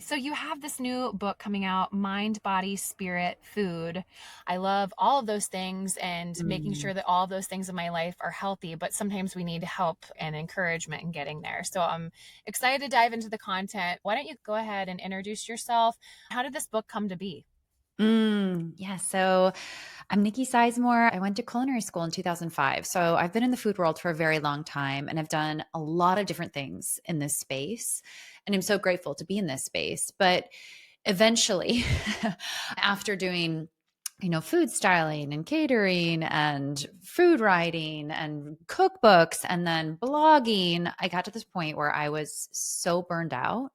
So you have this new book coming out, Mind, Body, Spirit, Food. I love all of those things and making Mm. sure that all of those things in my life are healthy, but sometimes we need help and encouragement in getting there. So I'm excited to dive into the content. Why don't you go ahead and introduce yourself? How did this book come to be? Yeah, so I'm Nicki Sizemore. I went to culinary school in 2005. So I've been in the food world for a very long time and I've done a lot of different things in this space. And I'm so grateful to be in this space. But eventually, after doing food styling and catering and food writing and cookbooks and then blogging, I got to this point where I was so burned out.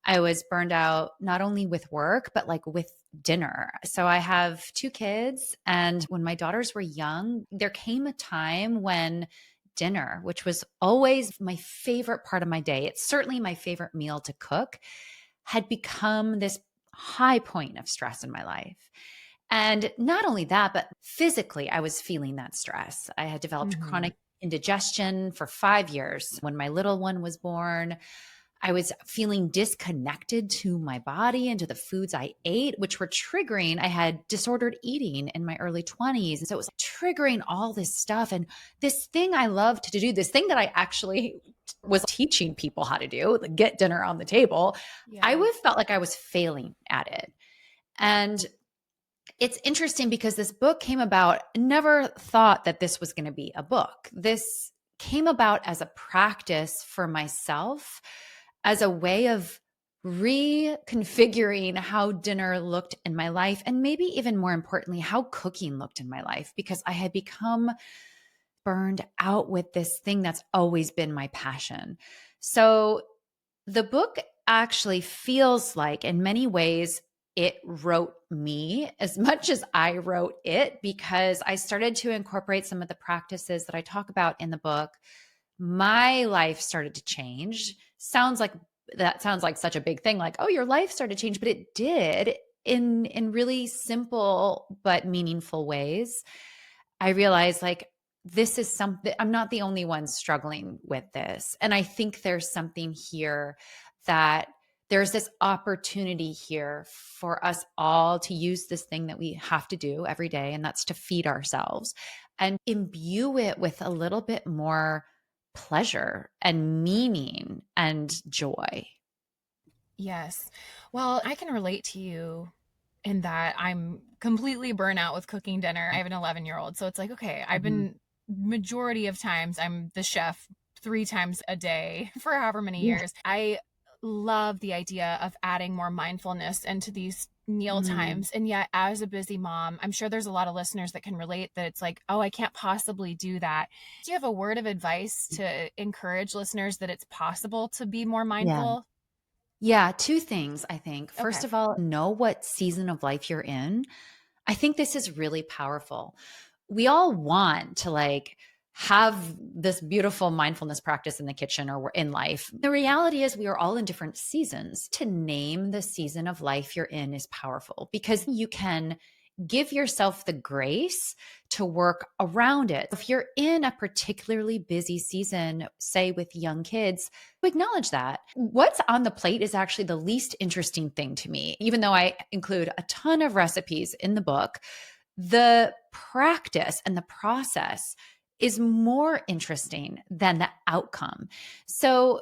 I was burned out not only with work, but like with dinner. So I have two kids. And when my daughters were young, there came a time when dinner, which was always my favorite part of my day, it's certainly my favorite meal to cook, had become this high point of stress in my life. And not only that, but physically, I was feeling that stress. I had developed Mm-hmm. chronic indigestion for 5 years. When my little one was born, I was feeling disconnected to my body and to the foods I ate, which were triggering. I had disordered eating in my early 20s. And so it was triggering all this stuff. And this thing I loved to do, this thing that I actually was teaching people how to do, like get dinner on the table, I Yeah. would felt like I was failing at it. And it's interesting because this book came about, never thought that this was going to be a book. This came about as a practice for myself, as a way of reconfiguring how dinner looked in my life. And maybe even more importantly, how cooking looked in my life, because I had become burned out with this thing that's always been my passion. So the book actually feels like, in many ways, it wrote me as much as I wrote it, because I started to incorporate some of the practices that I talk about in the book. My life started to change. Sounds like such a big thing, like, oh, your life started to change, but it did in really simple but meaningful ways. I realized, like, this is something, I'm not the only one struggling with this. And I think there's something here that there's this opportunity here for us all to use this thing that we have to do every day, and that's to feed ourselves and imbue it with a little bit more pleasure and meaning and joy. Yes. Well, I can relate to you in that I'm completely burnt out with cooking dinner. I have an 11-year-old. So it's like, okay, I've Mhm. been majority of times I'm the chef 3 times a day for however many Yeah. years. I love the idea of adding more mindfulness into these meal Mm. times. And yet, as a busy mom, I'm sure there's a lot of listeners that can relate that it's like, oh, I can't possibly do that. Do you have a word of advice to encourage listeners that it's possible to be more Yeah. mindful? Yeah, two things, I think. First Okay. of all, know what season of life you're in. I think this is really powerful. We all want to like have this beautiful mindfulness practice in the kitchen or in life. The reality is we are all in different seasons. To name the season of life you're in is powerful, because you can give yourself the grace to work around it. If you're in a particularly busy season, say with young kids, acknowledge that. What's on the plate is actually the least interesting thing to me. Even though I include a ton of recipes in the book, the practice and the process is more interesting than the outcome. So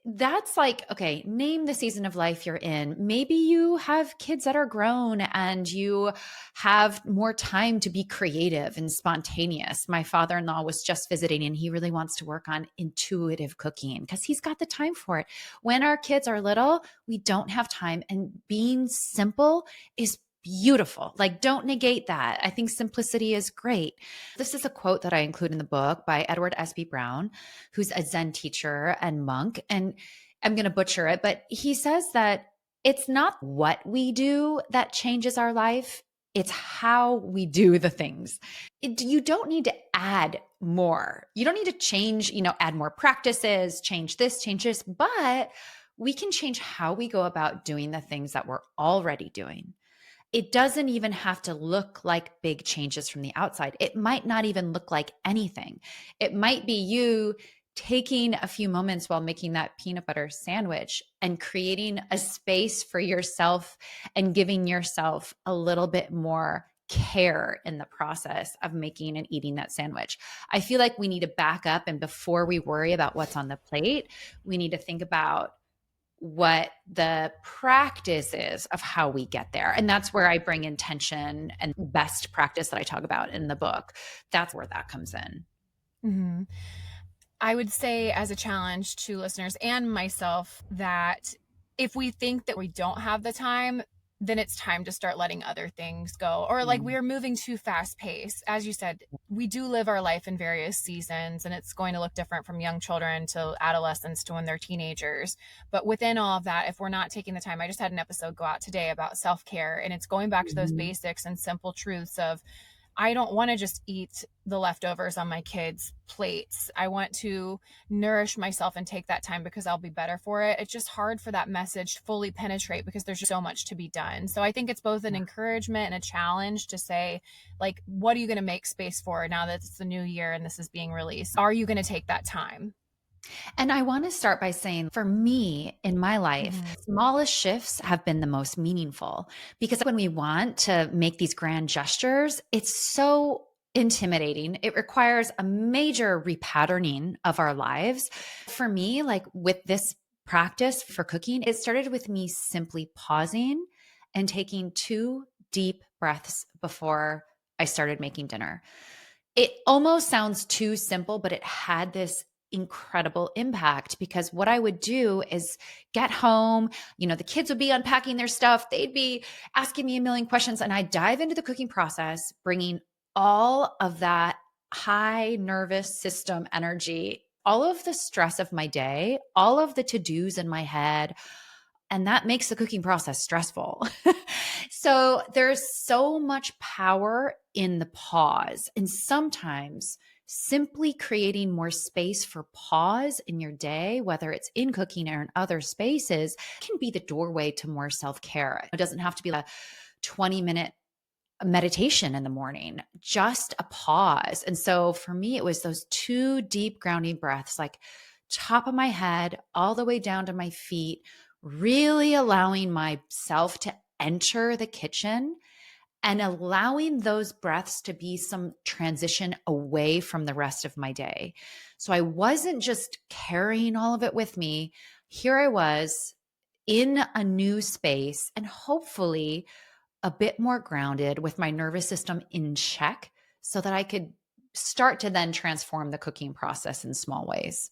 that's like, okay, name the season of life you're in. Maybe you have kids that are grown and you have more time to be creative and spontaneous. My father in law was just visiting and he really wants to work on intuitive cooking because he's got the time for it. When our kids are little, we don't have time, and being simple is beautiful. Like, don't negate that. I think simplicity is great. This is a quote that I include in the book by Edward S.B. Brown, who's a Zen teacher and monk. And I'm going to butcher it, but he says that it's not what we do that changes our life, it's how we do the things. You don't need to add more. You don't need to change, add more practices, change this, but we can change how we go about doing the things that we're already doing. It doesn't even have to look like big changes from the outside. It might not even look like anything. It might be you taking a few moments while making that peanut butter sandwich and creating a space for yourself and giving yourself a little bit more care in the process of making and eating that sandwich. I feel like we need to back up, and before we worry about what's on the plate, we need to think about what the practice is of how we get there. And that's where I bring intention and best practice that I talk about in the book. That's where that comes in. Mm-hmm. I would say, as a challenge to listeners and myself, that if we think that we don't have the time, then it's time to start letting other things go. Or like, we are moving too fast paced. As you said, we do live our life in various seasons, and it's going to look different from young children to adolescents to when they're teenagers. But within all of that, if we're not taking the time, I just had an episode go out today about self-care, and it's going back to those basics and simple truths of, I don't want to just eat the leftovers on my kids' plates. I want to nourish myself and take that time because I'll be better for it. It's just hard for that message to fully penetrate because there's just so much to be done. So I think it's both an encouragement and a challenge to say, like, what are you going to make space for now that it's the new year and this is being released? Are you going to take that time? And I want to start by saying, for me in my life, smallest shifts have been the most meaningful, because when we want to make these grand gestures, it's so intimidating. It requires a major repatterning of our lives. For me, like with this practice for cooking, it started with me simply pausing and taking 2 deep breaths before I started making dinner. It almost sounds too simple, but it had this incredible impact, because what I would do is get home, the kids would be unpacking their stuff. They'd be asking me a million questions, and I'd dive into the cooking process, bringing all of that high nervous system energy, all of the stress of my day, all of the to-dos in my head. And that makes the cooking process stressful. So there's so much power in the pause. And sometimes simply creating more space for pause in your day, whether it's in cooking or in other spaces, can be the doorway to more self-care. It doesn't have to be a 20-minute meditation in the morning, just a pause. And so for me, it was those 2 deep grounding breaths, like top of my head, all the way down to my feet, really allowing myself to enter the kitchen and allowing those breaths to be some transition away from the rest of my day. So I wasn't just carrying all of it with me. Here I was in a new space, and hopefully a bit more grounded, with my nervous system in check, so that I could start to then transform the cooking process in small ways.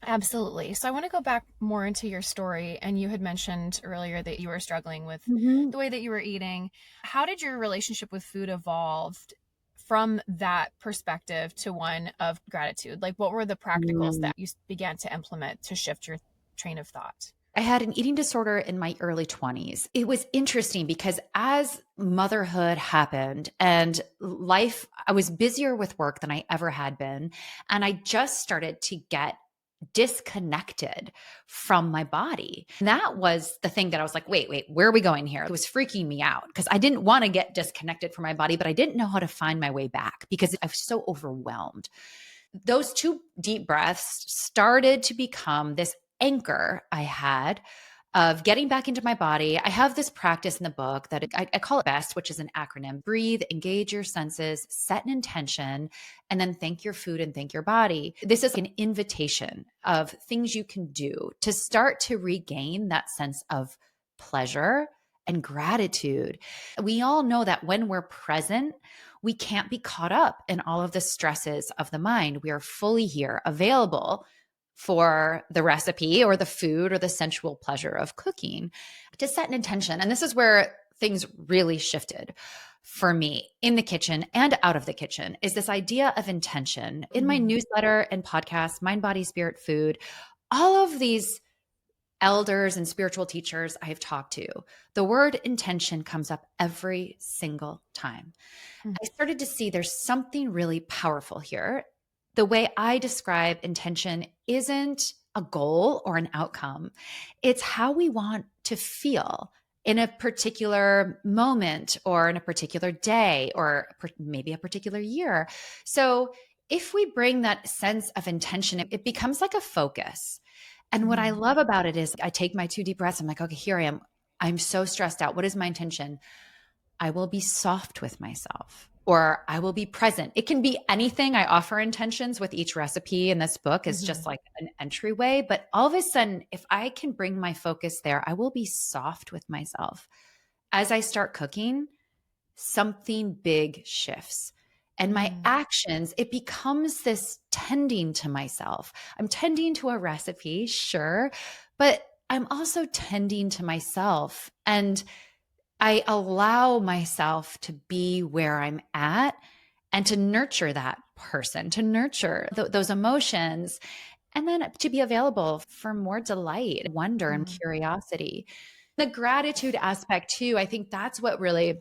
Absolutely. So I want to go back more into your story. And you had mentioned earlier that you were struggling with Mhm. the way that you were eating. How did your relationship with food evolve from that perspective to one of gratitude? Like, what were the practicals Mm. that you began to implement to shift your train of thought? I had an eating disorder in my early 20s. It was interesting because as motherhood happened and life, I was busier with work than I ever had been. And I just started to get disconnected from my body. And that was the thing that I was like, wait, where are we going here? It was freaking me out because I didn't want to get disconnected from my body, but I didn't know how to find my way back because I was so overwhelmed. Those 2 deep breaths started to become this anchor I had of getting back into my body. I have this practice in the book that I call it BEST, which is an acronym: breathe, engage your senses, set an intention, and then thank your food and thank your body. This is an invitation of things you can do to start to regain that sense of pleasure and gratitude. We all know that when we're present, we can't be caught up in all of the stresses of the mind. We are fully here, available for the recipe or the food or the sensual pleasure of cooking, to set an intention. And this is where things really shifted for me in the kitchen and out of the kitchen, is this idea of intention. In my newsletter and podcast, Mind, Body, Spirit, Food, all of these elders and spiritual teachers I have talked to, the word intention comes up every single time. I started to see there's something really powerful here. The way I describe intention isn't a goal or an outcome. It's how we want to feel in a particular moment or in a particular day or maybe a particular year. So if we bring that sense of intention, it becomes like a focus. And what I Mm-hmm. love about it is I take my 2 deep breaths. I'm like, okay, here I am. I'm so stressed out. What is my intention? I will be soft with myself, or I will be present. It can be anything. I offer intentions with each recipe in this book is Mm-hmm. just like an entryway. But all of a sudden, if I can bring my focus there, I will be soft with myself. As I start cooking, something big shifts. And my Mm-hmm. actions, it becomes this tending to myself. I'm tending to a recipe, sure, but I'm also tending to myself. And I allow myself to be where I'm at and to nurture that person, to nurture those emotions, and then to be available for more delight, wonder, and Mm-hmm. curiosity. The gratitude aspect, too, I think that's what really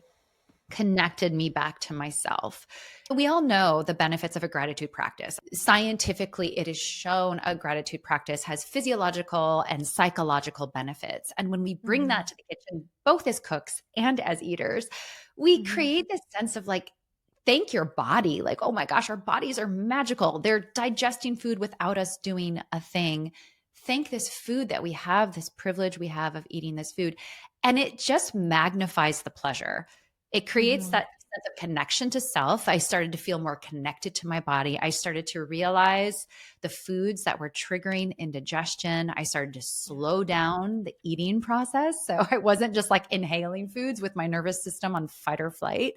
connected me back to myself. We all know the benefits of a gratitude practice. Scientifically, it is shown a gratitude practice has physiological and psychological benefits. And when we bring Mm-hmm. that to the kitchen, both as cooks and as eaters, we Mm-hmm. create this sense of like, thank your body. Like, oh my gosh, our bodies are magical. They're digesting food without us doing a thing. Thank this food that we have, this privilege we have of eating this food. And it just magnifies the pleasure. It creates Mm-hmm. that sense of connection to self. I started to feel more connected to my body. I started to realize the foods that were triggering indigestion. I started to slow down the eating process. So I wasn't just like inhaling foods with my nervous system on fight or flight.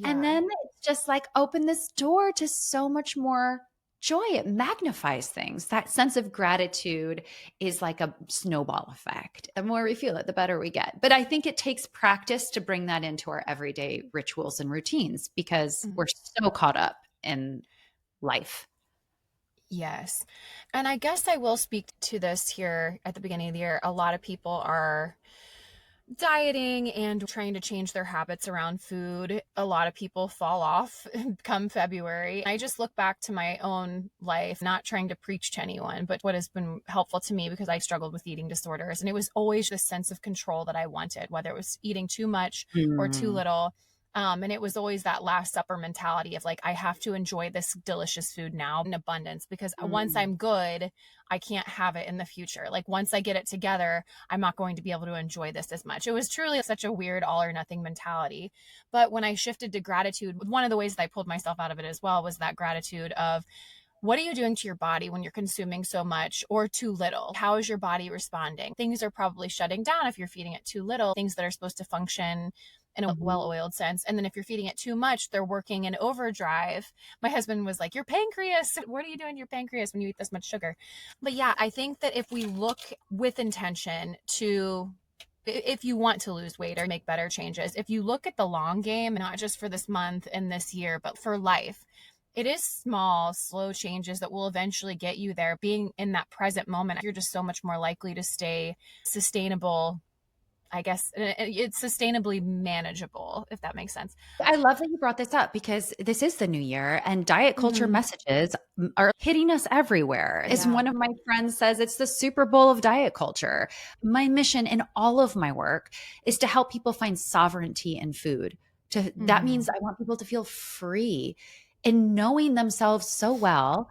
And Yeah. then it's just like open this door to so much more joy. It magnifies things. That sense of gratitude is like a snowball effect. The more we feel it, the better we get. But I think it takes practice to bring that into our everyday rituals and routines because Mhm. we're so caught up in life. Yes. And I guess I will speak to this here at the beginning of the year. A lot of people are dieting and trying to change their habits around food. A lot of people fall off come February. I just look back to my own life, not trying to preach to anyone, but what has been helpful to me because I struggled with eating disorders. And it was always this sense of control that I wanted, whether it was eating too much or too Mm. little. And it was always that last supper mentality of like, I have to enjoy this delicious food now in abundance because once Mm. I'm good, I can't have it in the future. Like once I get it together, I'm not going to be able to enjoy this as much. It was truly such a weird all or nothing mentality. But when I shifted to gratitude, one of the ways that I pulled myself out of it as well was that gratitude of what are you doing to your body when you're consuming so much or too little? How is your body responding? Things are probably shutting down if you're feeding it too little, things that are supposed to function in a well Mhm. oiled sense. And then if you're feeding it too much, they're working in overdrive. My husband was like, your pancreas, what are you doing to your pancreas when you eat this much sugar? But yeah, I think that if we look with intention to if you want to lose weight or make better changes, if you look at the long game, not just for this month and this year, but for life, it is small, slow changes that will eventually get you there. Being in that present moment, you're just so much more likely to stay sustainable. I guess it's sustainably manageable, if that makes sense. I love that you brought this up because this is the new year and diet culture Mm-hmm. messages are hitting us everywhere. As Yeah. one of my friends says, it's the Super Bowl of diet culture. My mission in all of my work is to help people find sovereignty in food. That Mm-hmm. means I want people to feel free in knowing themselves so well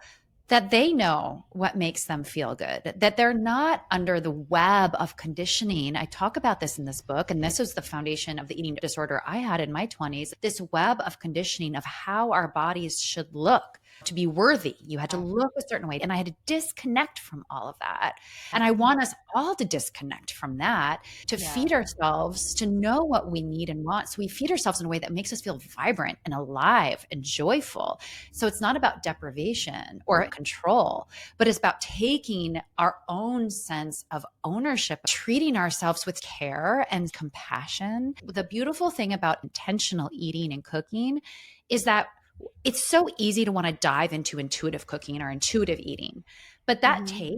that they know what makes them feel good, that they're not under the web of conditioning. I talk about this in this book, and this was the foundation of the eating disorder I had in my 20s, this web of conditioning of how our bodies should look to be worthy. You had to look a certain way, and I had to disconnect from all of that. And I want us all to disconnect from that, to Yeah. feed ourselves, to know what we need and want. So we feed ourselves in a way that makes us feel vibrant and alive and joyful. So it's not about deprivation or control, but it's about taking our own sense of ownership, treating ourselves with care and compassion. The beautiful thing about intentional eating and cooking is that it's so easy to want to dive into intuitive cooking or intuitive eating, but Mm-hmm.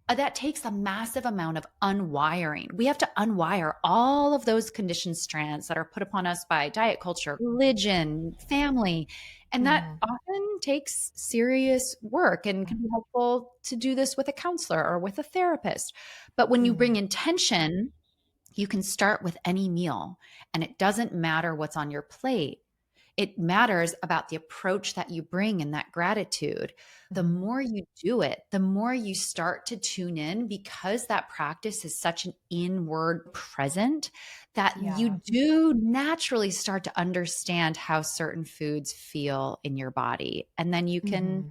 that takes a massive amount of unwiring. We have to unwire all of those conditioned strands that are put upon us by diet culture, religion, family. And that Mm-hmm. often takes serious work and can be helpful to do this with a counselor or with a therapist. But when you Mm-hmm. bring intention, you can start with any meal and it doesn't matter what's on your plate. It matters about the approach that you bring and that gratitude. The Mm-hmm. more you do it, the more you start to tune in, because that practice is such an inward present that Yeah. you do naturally start to understand how certain foods feel in your body. And then you can Mm-hmm.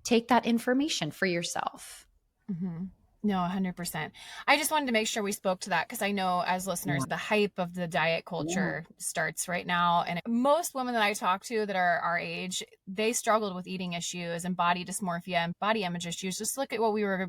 take that information for yourself. Mm-hmm. No, 100%. I just wanted to make sure we spoke to that because I know as Yeah. listeners, the hype of the diet Yeah. culture starts right now. And most women that I talk to that are our age, they struggled with eating issues and body dysmorphia and body image issues. Just look at what we were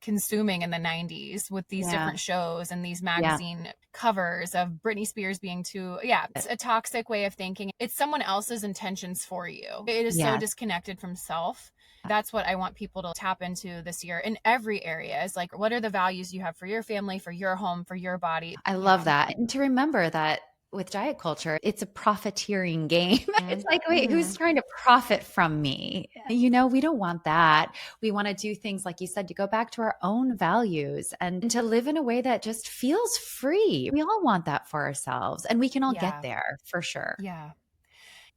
consuming in the 90s with these Yeah. different shows and these Yeah. magazine covers of Britney Spears being too, yeah, it's a toxic way of thinking. It's someone else's intentions for you. It is so Yeah. disconnected from self. That's what I want people to tap into this year in every area is like, what are the values you have for your family, for your home, for your body? I love Yeah. that. And to remember that with diet culture, it's a profiteering game. It's like, wait, Mm-hmm. who's trying to profit from me? We don't want that. We want to do things, like you said, to go back to our own values and to live in a way that just feels free. We all want that for ourselves, and we can all get Yeah. there for sure. Yeah.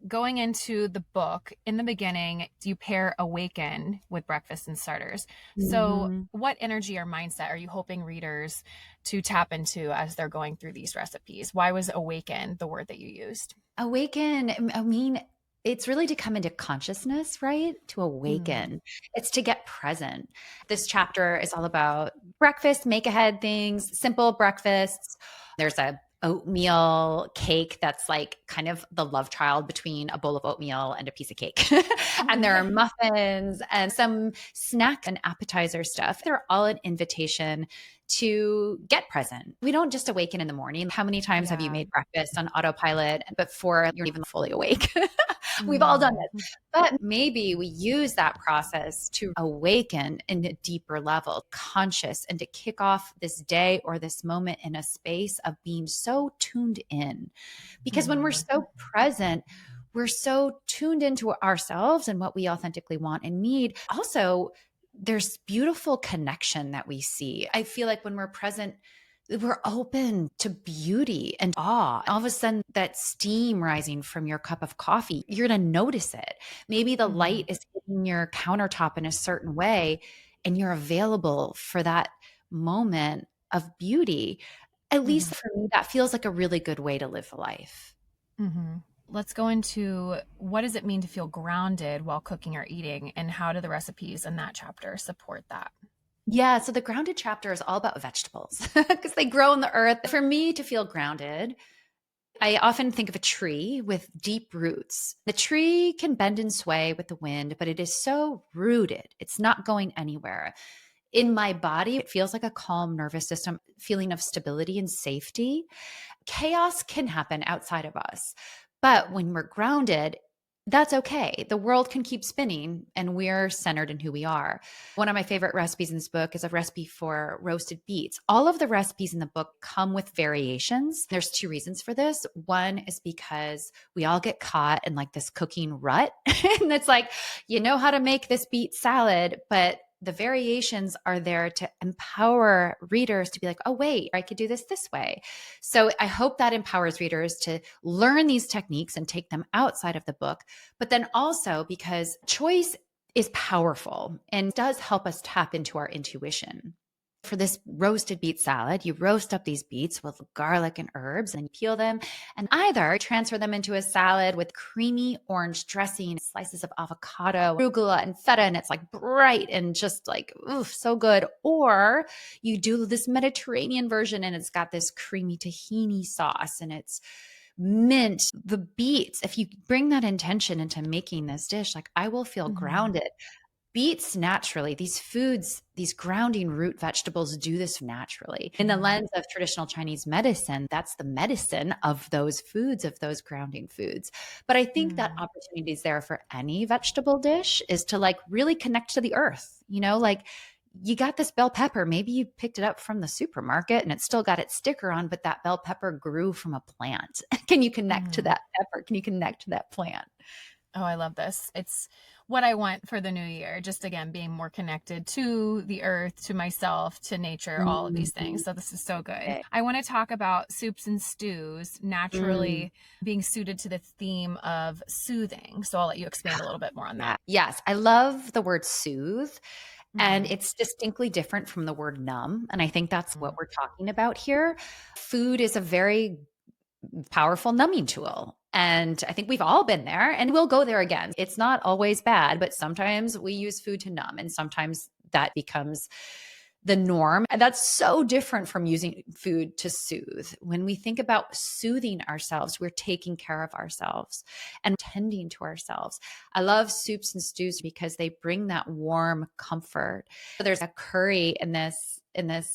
Going into the book, in the beginning, you pair awaken with breakfast and starters. So, Mhm. what energy or mindset are you hoping readers to tap into as they're going through these recipes? Why was awaken the word that you used? Awaken, I mean, it's really to come into consciousness, right? To Mm, awaken. It's to get present. This chapter is all about breakfast, make ahead things, simple breakfasts. There's a oatmeal cake that's like kind of the love child between a bowl of oatmeal and a piece of cake. And there are muffins and some snack and appetizer stuff. They're all an invitation to get present. We don't just awaken in the morning. How many times have you yeah. made breakfast on autopilot before you're even fully awake? We've all done Mm, it. But maybe we use that process to awaken in a deeper level, conscious, and to kick off this day or this moment in a space of being so tuned in. Because when we're mm, so present, we're so tuned into ourselves and what we authentically want and need. Also, there's beautiful connection that we see. I feel like when we're present, we're open to beauty and awe. All of a sudden, that steam rising from your cup of coffee, you're going to notice it. Maybe the light mhm, is hitting your countertop in a certain way, and you're available for that moment of beauty. At mhm, least for me, that feels like a really good way to live life. mhm. Let's go into what does it mean to feel grounded while cooking or eating, and how do the recipes in that chapter support that? Yeah, so the grounded chapter is all about vegetables because they grow in the earth. For me to feel grounded, I often think of a tree with deep roots. The tree can bend and sway with the wind, but it is so rooted. It's not going anywhere. In my body, it feels like a calm nervous system, feeling of stability and safety. Chaos can happen outside of us. But when we're grounded, that's okay. The world can keep spinning and we're centered in who we are. One of my favorite recipes in this book is a recipe for roasted beets. All of the recipes in the book come with variations. There's two reasons for this. One is because we all get caught in like this cooking rut. And it's like, you know how to make this beet salad, but the variations are there to empower readers to be like, oh, wait, I could do this way. So I hope that empowers readers to learn these techniques and take them outside of the book. But then also because choice is powerful and does help us tap into our intuition. For this roasted beet salad, you roast up these beets with garlic and herbs and you peel them and either transfer them into a salad with creamy orange dressing, slices of avocado, arugula, and feta, and it's like bright and just like, oof, so good. Or you do this Mediterranean version and it's got this creamy tahini sauce and it's mint, the beets. If you bring that intention into making this dish, like I will feel Mhm, grounded. Beets naturally, these foods, these grounding root vegetables do this naturally. In the mhm, lens of traditional Chinese medicine, that's the medicine of those foods, of those grounding foods. But I think that mm, opportunity is there for any vegetable dish is to like really connect to the earth. Like you got this bell pepper. Maybe you picked it up from the supermarket and it's still got its sticker on, but that bell pepper grew from a plant. Can you connect to mhm. that pepper? Can you connect to that plant? Oh, I love this. It's what I want for the new year. Just again, being more connected to the earth, to myself, to nature, all of these things. Mhm. So this is so good. Okay. I want to talk about soups and stews Mm. naturally being suited to the theme of soothing. So I'll let you expand a little bit more on Yeah. that. Yes. I love the word soothe. And Mm-hmm. it's distinctly different from the word numb. And I think that's what we're talking about here. Food is a very powerful numbing tool. And I think we've all been there and we'll go there again. It's not always bad, but sometimes we use food to numb and sometimes that becomes the norm. And that's so different from using food to soothe. When we think about soothing ourselves, we're taking care of ourselves and tending to ourselves. I love soups and stews because they bring that warm comfort. So there's a curry in this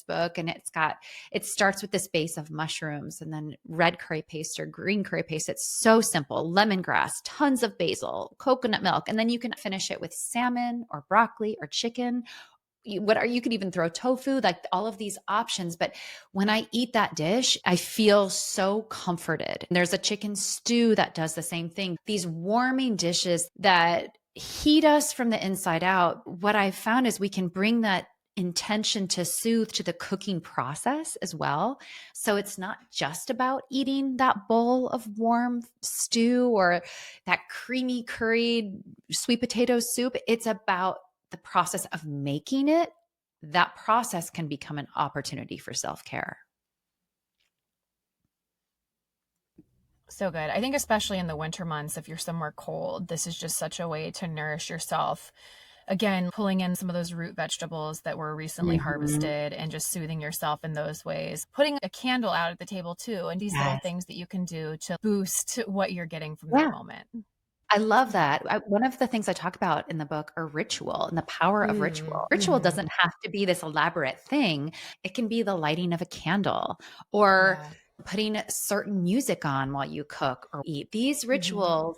book and it starts with this base of mushrooms and then red curry paste or green curry paste. It's so simple. Lemongrass, tons of basil, coconut milk, and then you can finish it with salmon or broccoli or chicken. You could even throw tofu, like all of these options. But when I eat that dish, I feel so comforted. There's a chicken stew that does the same thing. These warming dishes that heat us from the inside out. What I've found is we can bring that intention to soothe to the cooking process as well. So it's not just about eating that bowl of warm stew or that creamy curried sweet potato soup. It's about the process of making it. That process can become an opportunity for self-care. So good. I think especially in the winter months, if you're somewhere cold, this is just such a way to nourish yourself. Again, pulling in some of those root vegetables that were recently Mhm. harvested and just soothing yourself in those ways. Putting a candle out at the table too, and these little Yes. things that you can do to boost what you're getting from that Yeah. moment. I love So that. One of the things I talk about in the book are ritual and the power of ritual. Ritual mm-hmm. doesn't have to be this elaborate thing. It can be the lighting of a candle or Yeah. putting certain music on while you cook or eat. These Mm-hmm. rituals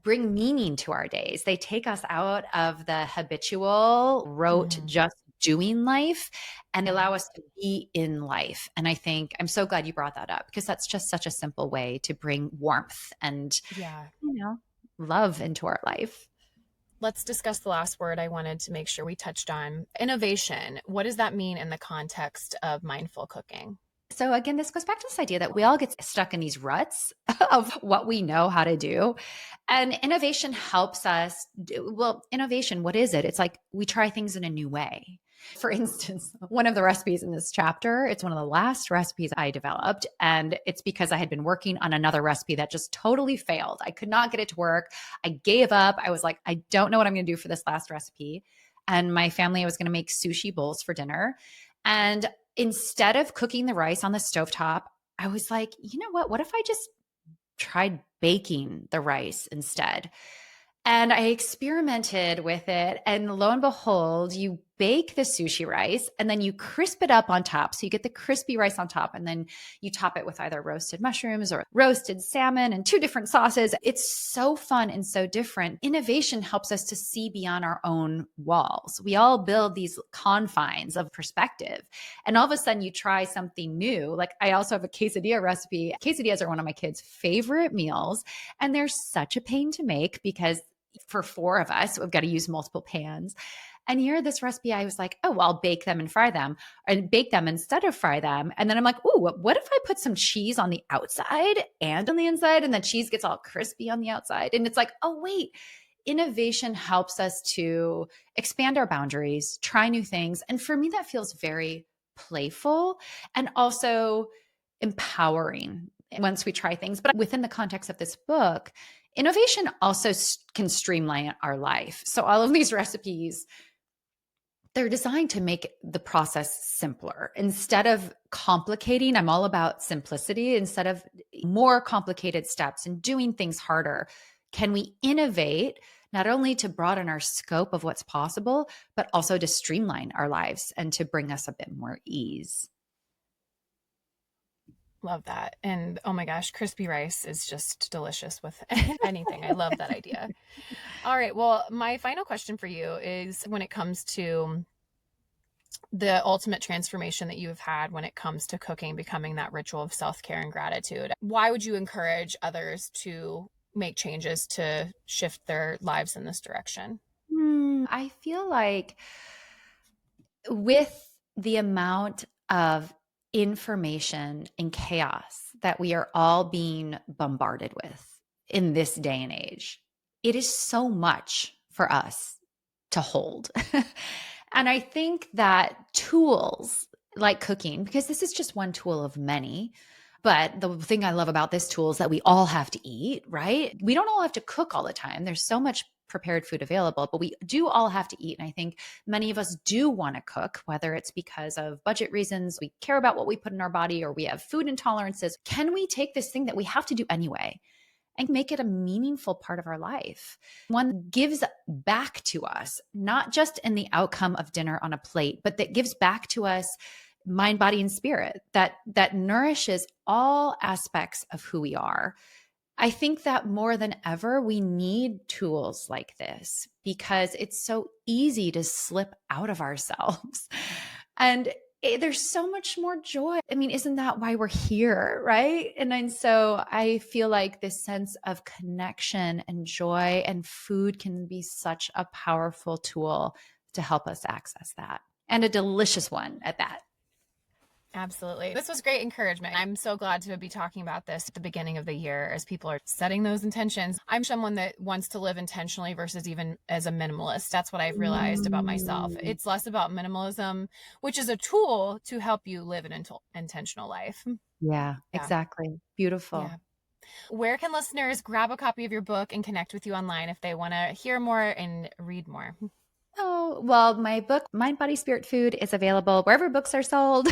bring meaning to our days. They take us out of the habitual, rote, Mm-hmm. just doing life and Yeah. allow us to be in life. And I think I'm so glad you brought that up because that's just such a simple way to bring warmth and, Yeah. you know, love into our life. Let's discuss the last word I wanted to make sure we touched on innovation. What does that mean in the context of mindful cooking? So again, this goes back to this idea that we all get stuck in these ruts of what we know how to do. And innovation helps us well, innovation, what is it? It's like we try things in a new way. For instance, one of the recipes in this chapter, it's one of the last recipes I developed. And it's because I had been working on another recipe that just totally failed. I could not get it to work. I gave up. I was like, I don't know what I'm going to do for this last recipe. And my family, I was going to make sushi bowls for dinner. And instead of cooking the rice on the stovetop, I was like, you know what? What if I just tried baking the rice instead? And I experimented with it. And lo and behold, you bake the sushi rice and then you crisp it up on top. So you get the crispy rice on top and then you top it with either roasted mushrooms or roasted salmon and two different sauces. It's so fun and so different. Innovation helps us to see beyond our own walls. We all build these confines of perspective. And all of a sudden you try something new. Like I also have a quesadilla recipe. Quesadillas are one of my kids' favorite meals. And they're such a pain to make because for four of us, we've got to use multiple pans. And here, this recipe, I was like, oh, well, I'll bake them and fry them and bake them instead of fry them. And then I'm like, oh, what if I put some cheese on the outside and on the inside? And the cheese gets all crispy on the outside. And it's like, oh, wait, innovation helps us to expand our boundaries, try new things. And for me, that feels very playful and also empowering once we try things. But within the context of this book, innovation also can streamline our life. So all of these recipes, they're designed to make the process simpler. Instead of complicating, I'm all about simplicity. Instead of more complicated steps and doing things harder, can we innovate not only to broaden our scope of what's possible, but also to streamline our lives and to bring us a bit more ease? Love that. And oh my gosh, crispy rice is just delicious with anything. I love that idea. All right. Well, my final question for you is when it comes to the ultimate transformation that you have had when it comes to cooking, becoming that ritual of self care and gratitude, why would you encourage others to make changes to shift their lives in this direction? I feel like with the amount of information and chaos that we are all being bombarded with in this day and age, it is so much for us to hold. And I think that tools like cooking, because this is just one tool of many, but the thing I love about this tool is that we all have to eat, right? We don't all have to cook all the time. There's so much prepared food available, but we do all have to eat. And I think many of us do want to cook, whether it's because of budget reasons, we care about what we put in our body, or we have food intolerances. Can we take this thing that we have to do anyway and make it a meaningful part of our life? One that gives back to us, not just in the outcome of dinner on a plate, but that gives back to us mind, body, and spirit, that nourishes all aspects of who we are. I think that more than ever, we need tools like this because it's so easy to slip out of ourselves. And there's so much more joy. I mean, isn't that why we're here? Right. And so I feel like this sense of connection and joy and food can be such a powerful tool to help us access that, and a delicious one at that. Absolutely. This was great encouragement. I'm so glad to be talking about this at the beginning of the year as people are setting those intentions. I'm someone that wants to live intentionally versus even as a minimalist. That's what I've realized about myself. It's less about minimalism, which is a tool to help you live an intentional life. Yeah, Yeah. exactly. Beautiful. Yeah. Where can listeners grab a copy of your book and connect with you online if they want to hear more and read more? Oh, well, my book, Mind, Body, Spirit, Food, is available wherever books are sold.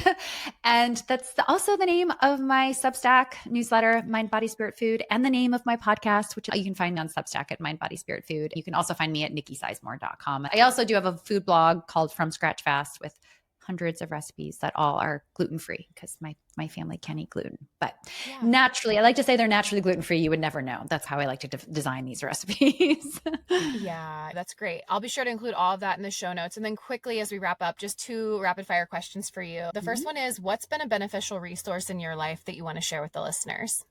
And that's also the name of my Substack newsletter, Mind, Body, Spirit, Food, and the name of my podcast, which you can find on Substack at Mind, Body, Spirit, Food. You can also find me at nickisizemore.com. I also do have a food blog called From Scratch Fast with hundreds of recipes that all are gluten-free because my family can't eat gluten. But naturally, I like to say they're naturally gluten-free. You would never know. That's how I like to design these recipes. Yeah, that's great. I'll be sure to include all of that in the show notes. And then quickly, as we wrap up, just 2 rapid fire questions for you. The first one is, what's been a beneficial resource in your life that you want to share with the listeners?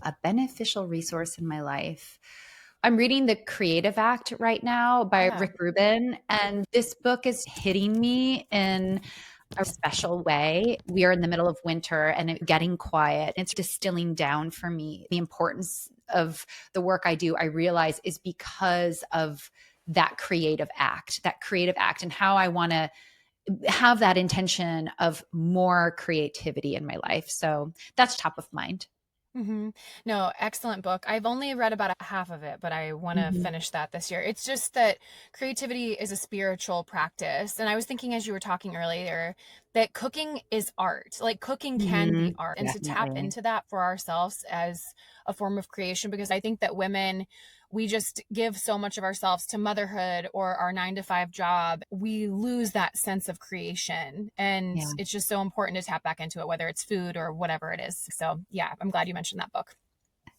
A beneficial resource in my life. I'm reading The Creative Act right now by Rick Rubin, and this book is hitting me in a special way. We are in the middle of winter and it's getting quiet. It's distilling down for me the importance of the work I do. I realize is because of that creative act, and how I want to have that intention of more creativity in my life. So that's top of mind. Mm-hmm. No, excellent book. I've only read about half of it, but I want to finish that this year. It's just that creativity is a spiritual practice. And I was thinking as you were talking earlier that cooking is art. Like cooking can be art. And to tap into that for ourselves as a form of creation, because I think that women, we just give so much of ourselves to motherhood or our 9-to-5 job. We lose that sense of creation. And it's just so important to tap back into it, whether it's food or whatever it is. So yeah, I'm glad you mentioned that book.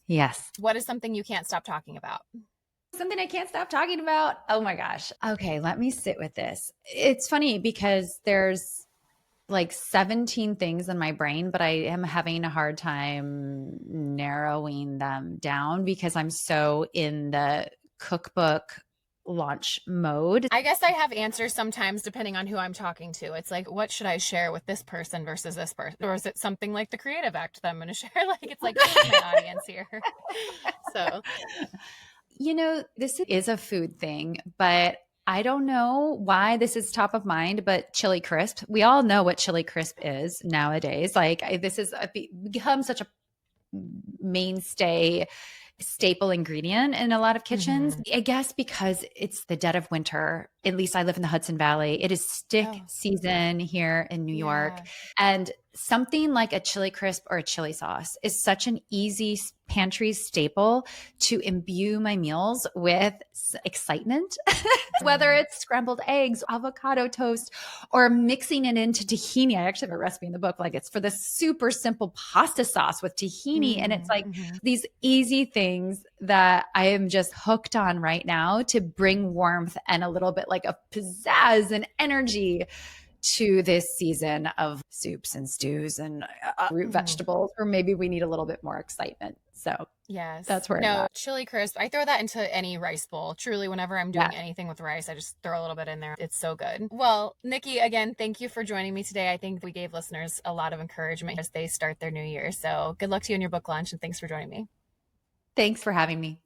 Yes. What is something you can't stop talking about? Something I can't stop talking about. Oh my gosh. Okay, let me sit with this. It's funny because there's like 17 things in my brain, but I am having a hard time narrowing them down because I'm so in the cookbook launch mode. I guess I have answers sometimes depending on who I'm talking to. It's like, what should I share with this person versus this person? Or is it something like the creative act that I'm going to share? Like, it's like, who's my audience here? So, this is a food thing, but I don't know why this is top of mind, but chili crisp. We all know what chili crisp is nowadays. Like this has become such a mainstay staple ingredient in a lot of kitchens. I guess because it's the dead of winter. At least I live in the Hudson Valley. It is stick season here in New York. And something like a chili crisp or a chili sauce is such an easy pantry staple to imbue my meals with excitement, whether it's scrambled eggs, avocado toast, or mixing it into tahini. I actually have a recipe in the book, like it's for this super simple pasta sauce with tahini. And it's like these easy things that I am just hooked on right now to bring warmth and a little bit like a pizzazz and energy to this season of soups and stews and root vegetables, or maybe we need a little bit more excitement. So Yes. that's where I'm No, at. chili crisp. I throw that into any rice bowl. Truly, whenever I'm Yeah. doing anything with rice, I just throw a little bit in there. It's so good. Well, Nicki, again, thank you for joining me today. I think we gave listeners a lot of encouragement as they start their new year. So good luck to you in your book launch, and thanks for joining me. Thanks for having me.